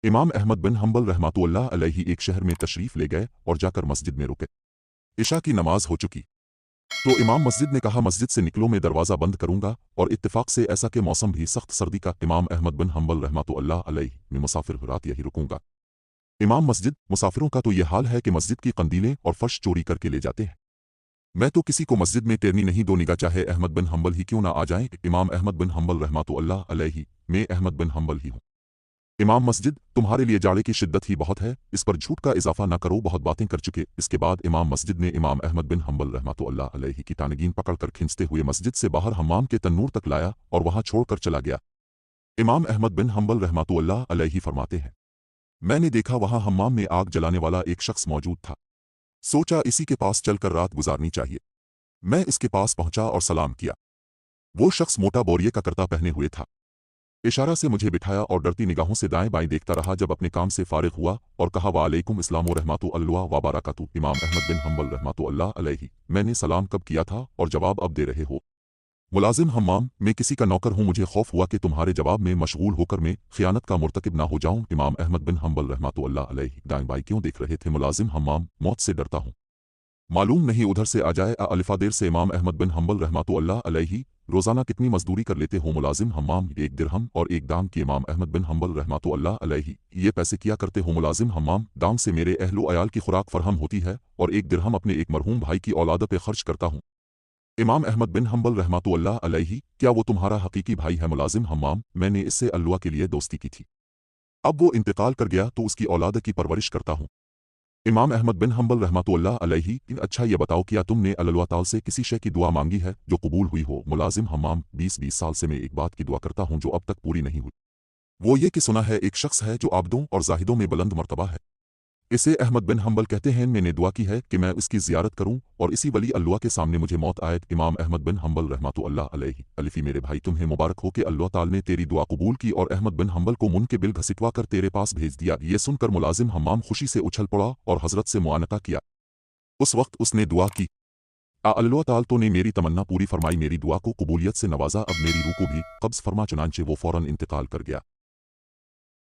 इमाम अहमद बिन हम्बल रहमतुल्लाह अलैहि एक शहर में तशरीफ ले गए और जाकर मस्जिद में रुके। इशा की नमाज हो चुकी तो इमाम मस्जिद ने कहा, मस्जिद से निकलो, मैं दरवाज़ा बंद करूंगा। और इत्तेफाक से ऐसा कि मौसम भी सख्त सर्दी का। इमाम अहमद बिन हम्बल रहमतुल्लाह अलैहि मैं मुसाफिर रात यही रुकूंगा। इमाम मस्जिद, मुसाफिरों का तो ये हाल है कि मस्जिद की कंदीलें और फर्श चोरी करके ले जाते हैं। मैं तो किसी को मस्जिद में टेरनी नहीं दूंगा, चाहे अहमद बिन हम्बल ही क्यों ना आ जाएं। इमाम अहमद बिन हम्बल रहमतुल्लाह अलैहि मैं अहमद बिन हम्बल ही हूँ। इमाम मस्जिद, तुम्हारे लिए जाड़े की शिद्दत ही बहुत है, इस पर झूठ का इजाफा न करो, बहुत बातें कर चुके। इसके बाद इमाम मस्जिद ने इमाम अहमद बिन हम्बल रहमतुल्लाह अलैहि की तानगीन पकड़कर खींचते हुए मस्जिद से बाहर हम्माम के तन्नूर तक लाया और वहां छोड़कर चला गया। इमाम अहमद बिन हम्बल रहमतुल्लाह अलैहि फरमाते हैं, मैंने देखा वहां हम्माम में आग जलाने वाला एक शख्स मौजूद था। सोचा इसी के पास चलकर रात गुजारनी चाहिए। मैं इसके पास पहुंचा और सलाम किया। वो शख्स मोटा बोरिये का करता पहने हुए था। इशारा से मुझे बिठाया और डरती निगाहों से दाएं बाएं देखता रहा। जब अपने काम से फारिग हुआ और कहा, वालेकुम इस्लाम रहमतुल्लाह व बरकातुहू। इमाम अहमद बिन हम्बल रहमतुल्लाह अलैहि, मैंने सलाम कब किया था और जवाब अब दे रहे हो? मुलाजिम हम्माम, मैं किसी का नौकर हूँ, मुझे खौफ हुआ कि तुम्हारे जवाब में मशगूल होकर मैं खियानत का मुर्तकिब ना हो जाऊं। इमाम अहमद बिन हम्बल रहमतुल्लाह अलैहि दाएं बाएं क्यों देख रहे थे? मुलाजिम हम्माम, मौत से डरता हूँ, मालूम नहीं उधर से आ जाए। अलिफादेर से इमाम अहमद बिन हम्बल रहमतुल्लाह अलैहि, रोजाना कितनी मजदूरी कर लेते हो? मुलाजिम हम्माम, 1 दिरहम और 1 दाम की। इमाम अहमद बिन हम्बल रहमतुल्लाह अलैहि, ये पैसे किया करते हो? मुलाजिम हम्माम, दाम से मेरे अहलो अयाल की खुराक फरहम होती है और 1 दिरहम अपने एक मरहूम भाई की औलाद पे खर्च करता हूँ। इमाम अहमद बिन हम्बल रहमतुल्लाह अलैहि, क्या वो तुम्हारा हकीकी भाई है? मुलाजिम हम्माम, मैंने इससे अल्लाह के लिए दोस्ती की थी, अब वो इंतकाल कर गया तो उसकी औलाद की परवरिश करता हूँ। इमाम अहमद बिन हम्बल रहमतुल्लाह अलैहि, अच्छा ये बताओ, क्या तुमने अल्लाह ताला से किसी शय की दुआ मांगी है जो कबूल हुई हो? मुलाजिम हम्माम, 20 साल से मैं एक बात की दुआ करता हूँ जो अब तक पूरी नहीं हुई। वो ये कि सुना है एक शख्स है जो आबदों और जाहिदों में बुलंद मर्तबा है। इसे अहमद बिन हम्बल कहते हैं। मैंने दुआ की है कि मैं इसकी ज़ियारत करूं और इसी वली अल्लाह के सामने मुझे मौत आए। इमाम अहमद बिन हम्बल रहमतुल्लाह अलैहि, अलिफी मेरे भाई, तुम्हें मुबारक हो कि अल्लाह ताला ने तेरी दुआ कबूल की और अहमद बिन हम्बल को मुन के बिल घसीटवा कर तेरे पास भेज दिया। ये सुनकर मुलाजिम हम्माम खुशी से उछल पड़ा और हजरत से मुआनका किया। उस वक्त उसने दुआ की, अल्लाह ताला तो ने मेरी तमन्ना पूरी फरमाई, मेरी दुआ को कबूलियत से नवाजा, अब मेरी रूह को भी कब्ज़ फरमा। चुनांचे वो फौरन इंतकाल कर गया।